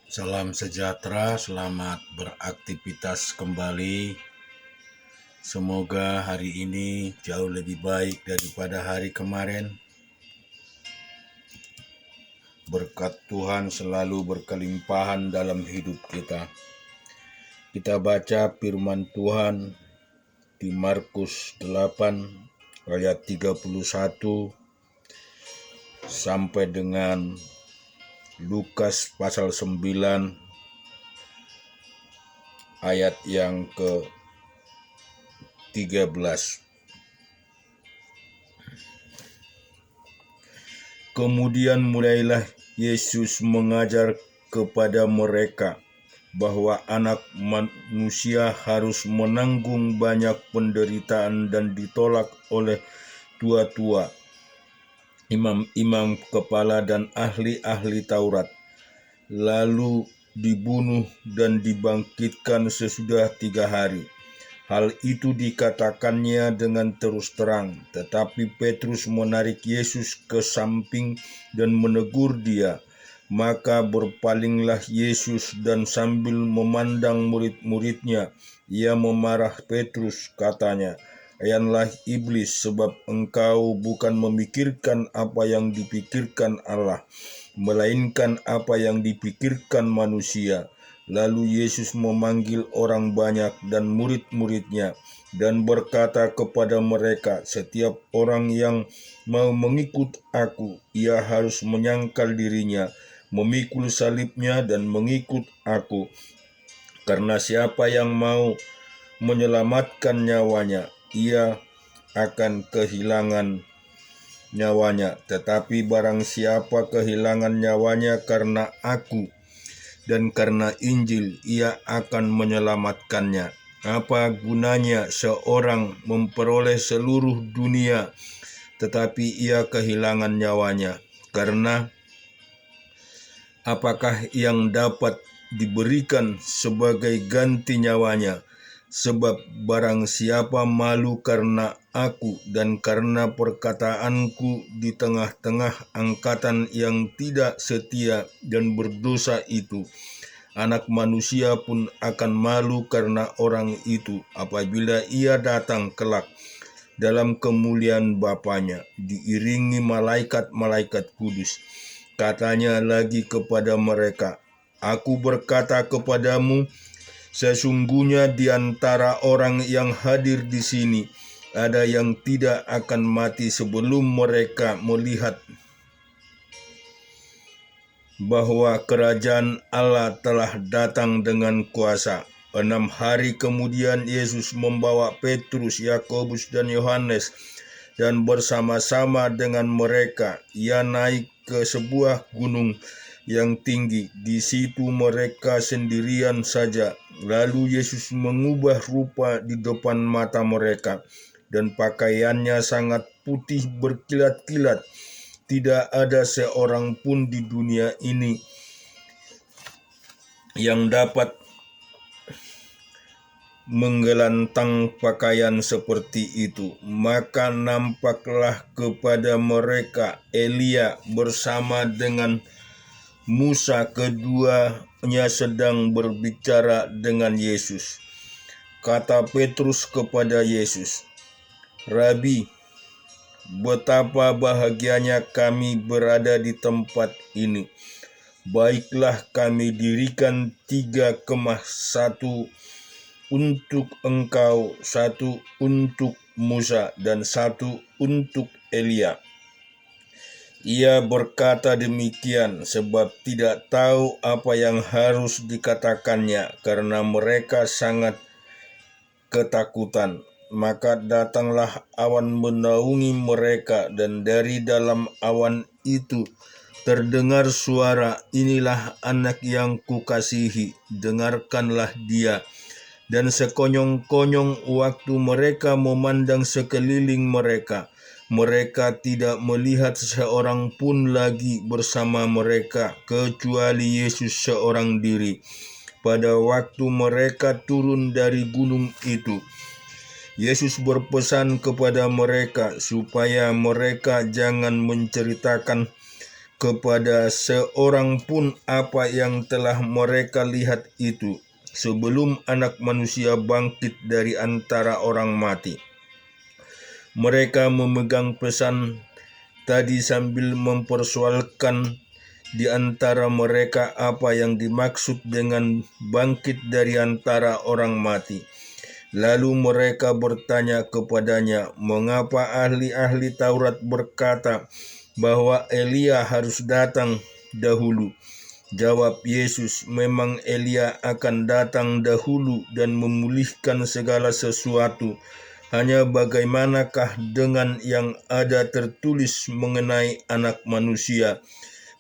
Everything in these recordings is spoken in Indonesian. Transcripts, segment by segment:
Salam sejahtera, selamat beraktivitas kembali. Semoga hari ini jauh lebih baik daripada hari kemarin. Berkat Tuhan selalu berkelimpahan dalam hidup kita. Kita baca firman Tuhan di Markus 8 ayat 31 sampai dengan Lukas pasal 9 ayat yang ke-13. Kemudian mulailah Yesus mengajar kepada mereka bahwa Anak Manusia harus menanggung banyak penderitaan dan ditolak oleh tua-tua, imam-imam kepala dan ahli-ahli Taurat, lalu dibunuh dan dibangkitkan sesudah 3 hari. Hal itu dikatakannya dengan terus terang, tetapi Petrus menarik Yesus ke samping dan menegur dia. Maka berpalinglah Yesus dan sambil memandang murid-muridnya, ia memarah Petrus, katanya, "Ayanglah iblis, sebab engkau bukan memikirkan apa yang dipikirkan Allah, melainkan apa yang dipikirkan manusia." Lalu Yesus memanggil orang banyak dan murid-muridnya dan berkata kepada mereka, "Setiap orang yang mau mengikut aku, ia harus menyangkal dirinya, memikul salibnya dan mengikut aku. Karena siapa yang mau menyelamatkan nyawanya, ia akan kehilangan nyawanya. Tetapi barang siapa kehilangan nyawanya karena aku dan karena Injil, ia akan menyelamatkannya. Apa gunanya seorang memperoleh seluruh dunia, tetapi ia kehilangan nyawanya? Karena apakah yang dapat diberikan sebagai ganti nyawanya? Sebab barang siapa malu karena aku dan karena perkataanku di tengah-tengah angkatan yang tidak setia dan berdosa itu, Anak Manusia pun akan malu karena orang itu apabila ia datang kelak dalam kemuliaan Bapanya, diiringi malaikat-malaikat kudus. Katanya lagi kepada mereka, "Aku berkata kepadamu, sesungguhnya di antara orang yang hadir di sini ada yang tidak akan mati sebelum mereka melihat bahwa kerajaan Allah telah datang dengan kuasa." 6 hari kemudian Yesus membawa Petrus, Yakobus dan Yohanes dan bersama-sama dengan mereka ia naik ke sebuah gunung yang tinggi. Di situ mereka sendirian saja. Lalu Yesus mengubah rupa di depan mata mereka, dan pakaiannya sangat putih berkilat-kilat. Tidak ada seorang pun di dunia ini yang dapat menggelantang pakaian seperti itu. Maka nampaklah kepada mereka Elia bersama dengan Musa, keduanya sedang berbicara dengan Yesus. Kata Petrus kepada Yesus, "Rabi, betapa bahagianya kami berada di tempat ini. Baiklah kami dirikan 3 kemah, satu untuk engkau, satu untuk Musa, dan satu untuk Elia." Ia berkata demikian sebab tidak tahu apa yang harus dikatakannya karena mereka sangat ketakutan. Maka datanglah awan menaungi mereka, dan dari dalam awan itu terdengar suara, "Inilah anak yang kukasihi, dengarkanlah dia." Dan sekonyong-konyong waktu mereka memandang sekeliling mereka, mereka tidak melihat seorang pun lagi bersama mereka kecuali Yesus seorang diri. Pada waktu mereka turun dari gunung itu, Yesus berpesan kepada mereka supaya mereka jangan menceritakan kepada seorang pun apa yang telah mereka lihat itu, sebelum Anak Manusia bangkit dari antara orang mati. Mereka memegang pesan tadi sambil mempersoalkan di antara mereka apa yang dimaksud dengan bangkit dari antara orang mati. Lalu mereka bertanya kepadanya, mengapa ahli-ahli Taurat berkata bahwa Elia harus datang dahulu? Jawab Yesus, memang Elia akan datang dahulu dan memulihkan segala sesuatu. Hanya bagaimanakah dengan yang ada tertulis mengenai Anak Manusia,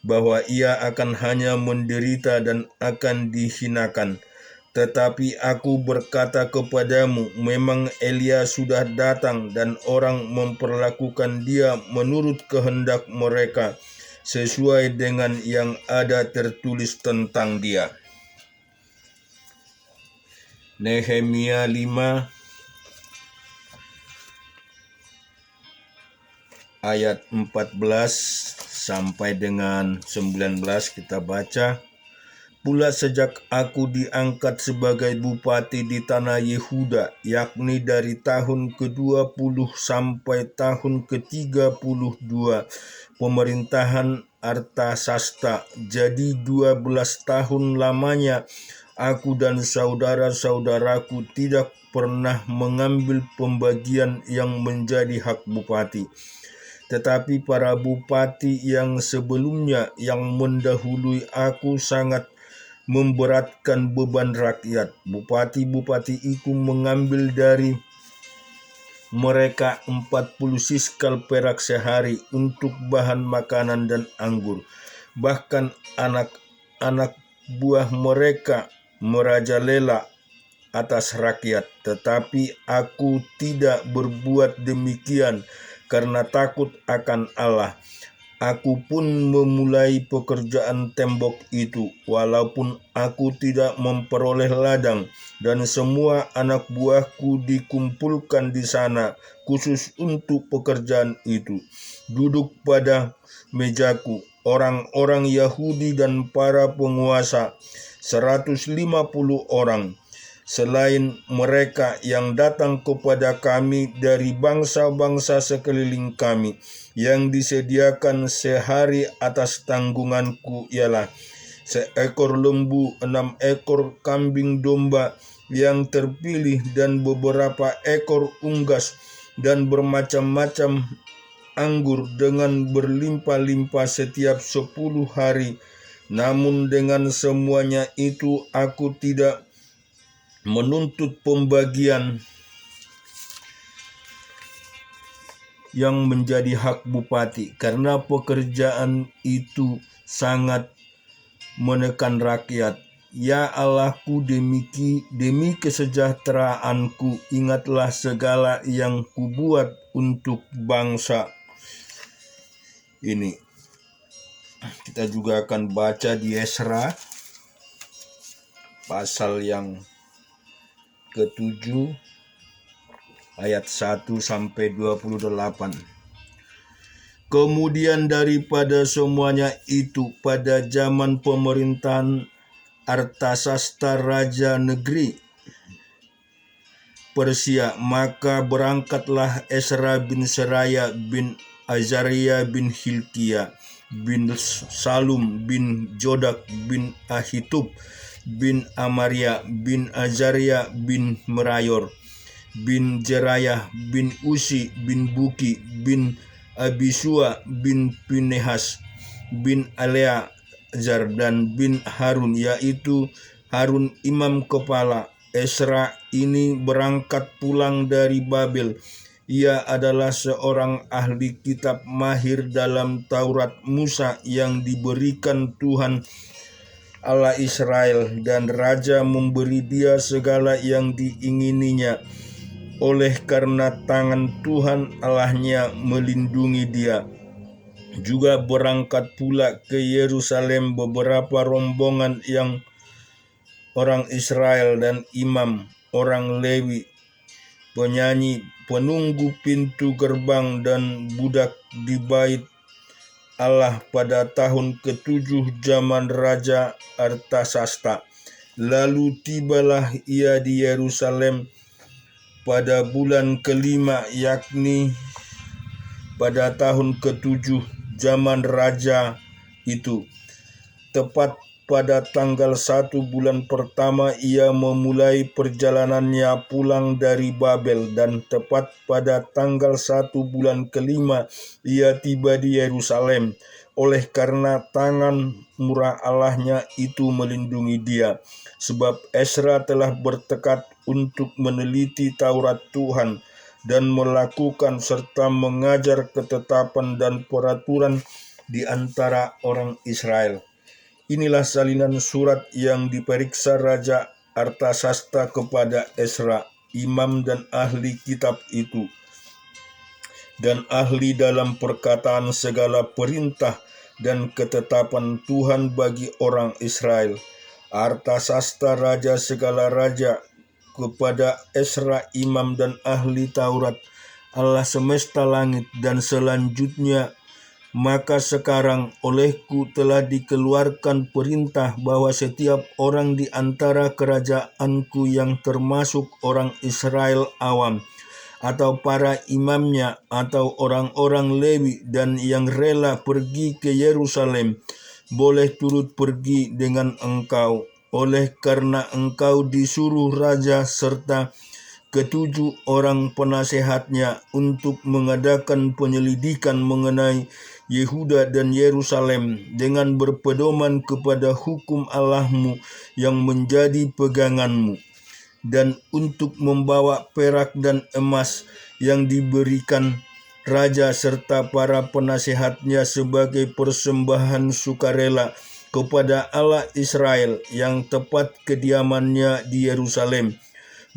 bahwa ia akan hanya menderita dan akan dihinakan. Tetapi aku berkata kepadamu, memang Elia sudah datang dan orang memperlakukan dia menurut kehendak mereka, sesuai dengan yang ada tertulis tentang dia. Nehemia 5 ayat 14 sampai dengan 19 kita baca. Pula sejak aku diangkat sebagai bupati di tanah Yehuda, yakni dari tahun ke-20 sampai tahun ke-32 pemerintahan Artasasta, jadi 12 tahun lamanya, aku dan saudara-saudaraku tidak pernah mengambil pembagian yang menjadi hak bupati. Tetapi para bupati yang sebelumnya yang mendahului aku sangat memberatkan beban rakyat. Bupati-bupati itu mengambil dari mereka 40 siskal perak sehari untuk bahan makanan dan anggur. Bahkan anak-anak buah mereka merajalela atas rakyat. Tetapi aku tidak berbuat demikian karena takut akan Allah. Aku pun memulai pekerjaan tembok itu, walaupun aku tidak memperoleh ladang, dan semua anak buahku dikumpulkan di sana, khusus untuk pekerjaan itu. Duduk pada mejaku orang-orang Yahudi dan para penguasa, 150 orang. Selain mereka yang datang kepada kami dari bangsa-bangsa sekeliling kami, yang disediakan sehari atas tanggunganku ialah seekor lembu, 6 ekor kambing domba yang terpilih, dan beberapa ekor unggas, dan bermacam-macam anggur dengan berlimpah-limpah setiap 10 hari. Namun dengan semuanya itu aku tidak menuntut pembagian yang menjadi hak bupati, karena pekerjaan itu sangat menekan rakyat. Ya Allahku, demi kesejahteraanku, ingatlah segala yang kubuat untuk bangsa ini. Kita juga akan baca di Esra pasal yang ke-7 ayat 1 sampai 28. Kemudian daripada semuanya itu, pada zaman pemerintahan Artasasta raja negeri Persia, maka berangkatlah Esra bin Seraya bin Azaria bin Hilkia bin Salum bin Jodak bin Ahitub bin Amaria bin Azaria bin Merayor bin Jerayah bin Usi bin Buki bin Abisua bin Pinehas bin Eleazar dan bin Harun, yaitu Harun imam kepala. Esra ini berangkat pulang dari Babel. Ia adalah seorang ahli kitab mahir dalam Taurat Musa yang diberikan Tuhan Allah Israel, dan raja memberi dia segala yang diingininya, oleh karena tangan Tuhan Allahnya melindungi dia. Juga berangkat pula ke Yerusalem beberapa rombongan yang orang Israel dan imam, orang Lewi, penyanyi, penunggu pintu gerbang, dan budak di bait Allah pada tahun ke-7 zaman Raja Artasasta. Lalu tibalah ia di Yerusalem pada bulan kelima, yakni pada tahun ke-7 zaman raja itu. Tepat pada tanggal 1 bulan pertama ia memulai perjalanannya pulang dari Babel, dan tepat pada tanggal 1 bulan kelima ia tiba di Yerusalem, oleh karena tangan murah Allahnya itu melindungi dia. Sebab Ezra telah bertekad untuk meneliti Taurat Tuhan dan melakukan serta mengajar ketetapan dan peraturan di antara orang Israel. Inilah salinan surat yang diperiksa Raja Artasasta kepada Ezra, imam dan ahli kitab itu, dan ahli dalam perkataan segala perintah dan ketetapan Tuhan bagi orang Israel. Artasasta raja segala raja kepada Ezra imam dan ahli Taurat Allah semesta langit, dan selanjutnya maka sekarang olehku telah dikeluarkan perintah bahwa setiap orang di antara kerajaanku yang termasuk orang Israel awam, atau para imamnya, atau orang-orang Lewi, dan yang rela pergi ke Yerusalem, boleh turut pergi dengan engkau, oleh karena engkau disuruh raja serta ke-7 orang penasehatnya untuk mengadakan penyelidikan mengenai Yehuda dan Yerusalem dengan berpedoman kepada hukum Allahmu yang menjadi peganganmu, dan untuk membawa perak dan emas yang diberikan raja serta para penasehatnya sebagai persembahan sukarela kepada Allah Israel yang tepat kediamannya di Yerusalem,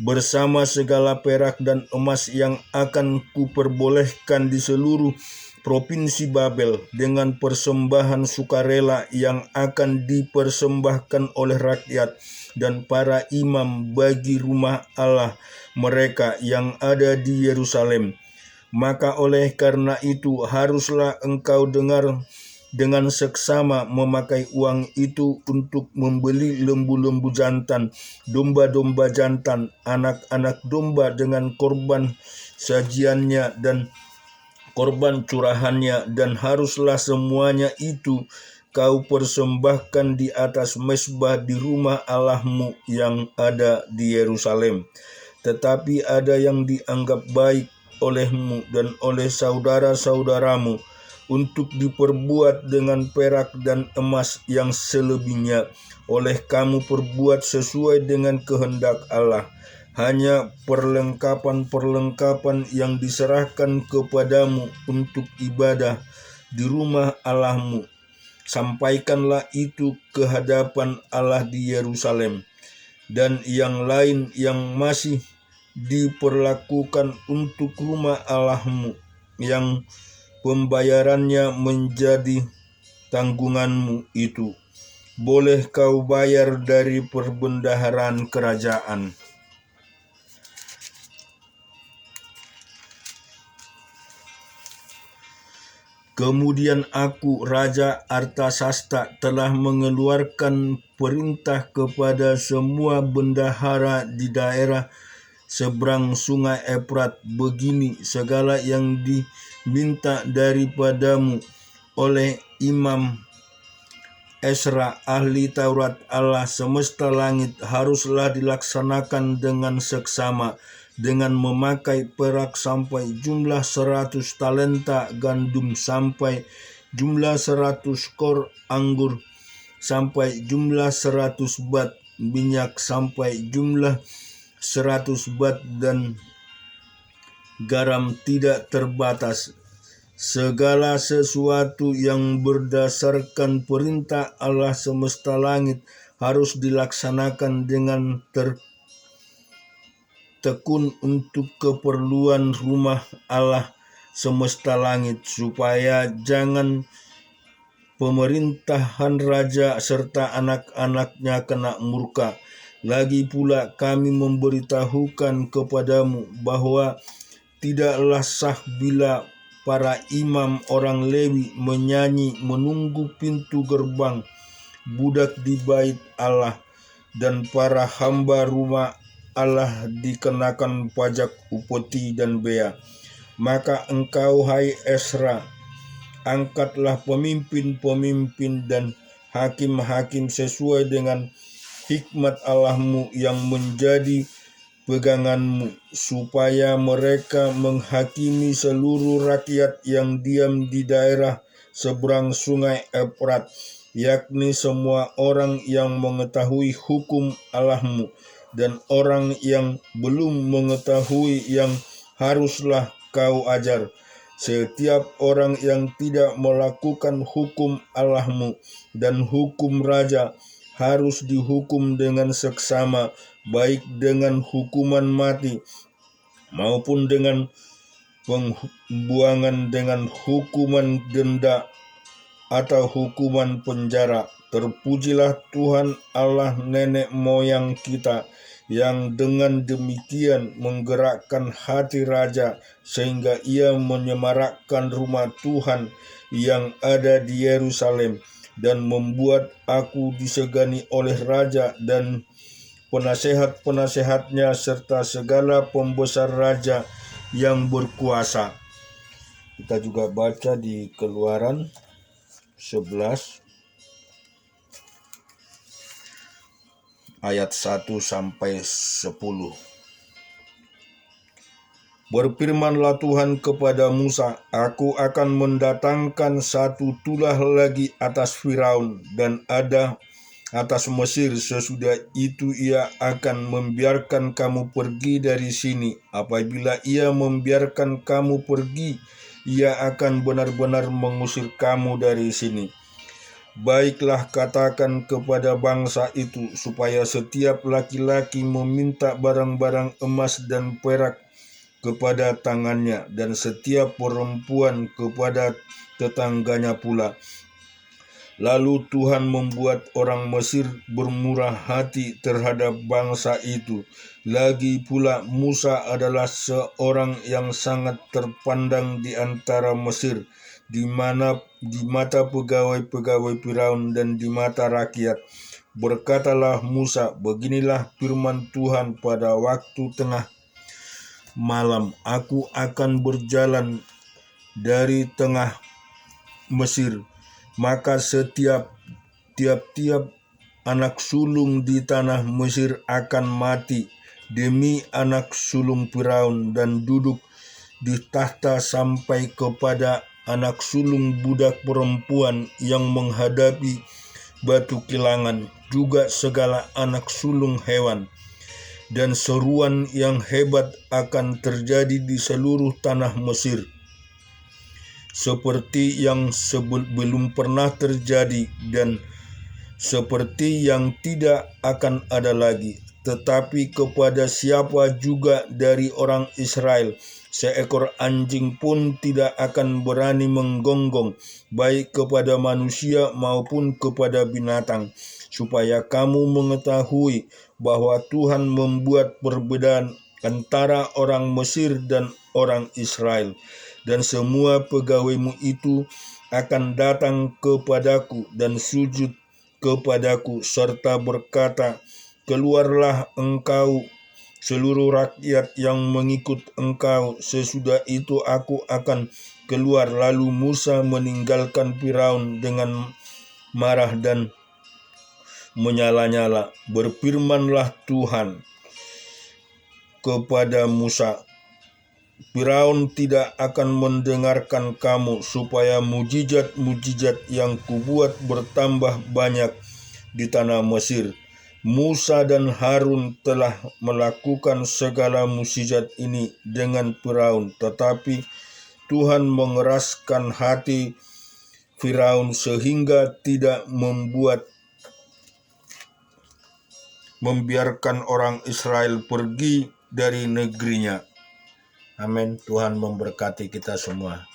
bersama segala perak dan emas yang akan kuperbolehkan di seluruh provinsi Babel, dengan persembahan sukarela yang akan dipersembahkan oleh rakyat dan para imam bagi rumah Allah mereka yang ada di Yerusalem. Maka oleh karena itu haruslah engkau dengar dengan seksama memakai uang itu untuk membeli lembu-lembu jantan, domba-domba jantan, anak-anak domba dengan korban sajiannya dan korban curahannya, dan haruslah semuanya itu kau persembahkan di atas mezbah di rumah Allahmu yang ada di Yerusalem. Tetapi ada yang dianggap baik olehmu dan oleh saudara-saudaramu untuk diperbuat dengan perak dan emas yang selebihnya, oleh kamu perbuat sesuai dengan kehendak Allah. Hanya perlengkapan-perlengkapan yang diserahkan kepadamu untuk ibadah di rumah Allahmu, sampaikanlah itu ke hadapan Allah di Yerusalem. Dan yang lain yang masih diperlakukan untuk rumah Allahmu, yang pembayarannya menjadi tanggunganmu itu, boleh kau bayar dari perbendaharaan kerajaan. Kemudian aku, Raja Artasasta, telah mengeluarkan perintah kepada semua bendahara di daerah seberang sungai Efrat, begini: segala yang diminta daripadamu oleh Imam Ezra, ahli Taurat Allah semesta langit, haruslah dilaksanakan dengan seksama, dengan memakai perak sampai jumlah 100 talenta gandum, sampai jumlah 100 kor anggur, sampai jumlah 100 bat minyak, sampai jumlah 100 bat, dan garam tidak terbatas. Segala sesuatu yang berdasarkan perintah Allah semesta langit harus dilaksanakan dengan tekun untuk keperluan rumah Allah semesta langit, supaya jangan pemerintahan raja serta anak-anaknya kena murka. Lagi pula kami memberitahukan kepadamu bahwa tidaklah sah bila para imam orang Lewi menyanyi menunggu pintu gerbang budak di bait Allah, dan para hamba rumah Allah dikenakan pajak upeti dan bea. Maka engkau, hai Ezra, angkatlah pemimpin-pemimpin dan hakim-hakim sesuai dengan hikmat Allahmu yang menjadi peganganmu, supaya mereka menghakimi seluruh rakyat yang diam di daerah seberang sungai Efrat, yakni semua orang yang mengetahui hukum Allahmu dan orang yang belum mengetahui yang haruslah kau ajar. Setiap orang yang tidak melakukan hukum Allahmu dan hukum raja harus dihukum dengan seksama, baik dengan hukuman mati maupun dengan pembuangan, dengan hukuman denda atau hukuman penjara. Terpujilah Tuhan Allah nenek moyang kita, yang dengan demikian menggerakkan hati raja sehingga ia menyemarakkan rumah Tuhan yang ada di Yerusalem, dan membuat aku disegani oleh raja dan penasehat-penasehatnya serta segala pembesar raja yang berkuasa. Kita juga baca di Keluaran 11 ayat 1 sampai 10. Berfirmanlah Tuhan kepada Musa, aku akan mendatangkan satu tulah lagi atas Firaun dan ada atas Mesir. Sesudah itu ia akan membiarkan kamu pergi dari sini. Apabila ia membiarkan kamu pergi, ia akan benar-benar mengusir kamu dari sini. Baiklah, katakan kepada bangsa itu supaya setiap laki-laki meminta barang-barang emas dan perak kepada tangannya, dan setiap perempuan kepada tetangganya pula. Lalu Tuhan membuat orang Mesir bermurah hati terhadap bangsa itu. Lagi pula Musa adalah seorang yang sangat terpandang di antara Mesir, di mata pegawai-pegawai Firaun dan di mata rakyat. Berkatalah Musa, beginilah firman Tuhan pada waktu tengah malam, aku akan berjalan dari tengah Mesir, maka tiap-tiap anak sulung di tanah Mesir akan mati demi anak sulung Firaun, dan duduk di tahta sampai kepada anak sulung budak perempuan yang menghadapi batu kilangan, juga segala anak sulung hewan. Dan seruan yang hebat akan terjadi di seluruh tanah Mesir, seperti yang belum pernah terjadi dan seperti yang tidak akan ada lagi. Tetapi kepada siapa juga dari orang Israel, seekor anjing pun tidak akan berani menggonggong, baik kepada manusia maupun kepada binatang, supaya kamu mengetahui bahwa Tuhan membuat perbedaan antara orang Mesir dan orang Israel. Dan semua pegawaimu itu akan datang kepadaku dan sujud kepadaku, serta berkata, keluarlah engkau seluruh rakyat yang mengikut engkau. Sesudah itu aku akan keluar. Lalu Musa meninggalkan Firaun dengan marah dan menyala-nyala. Berfirmanlah Tuhan kepada Musa, Firaun tidak akan mendengarkan kamu, supaya mujizat-mujizat yang kubuat bertambah banyak di tanah Mesir. Musa dan Harun telah melakukan segala mukjizat ini dengan Firaun, tetapi Tuhan mengeraskan hati Firaun sehingga tidak membiarkan orang Israel pergi dari negerinya. Amin. Tuhan memberkati kita semua.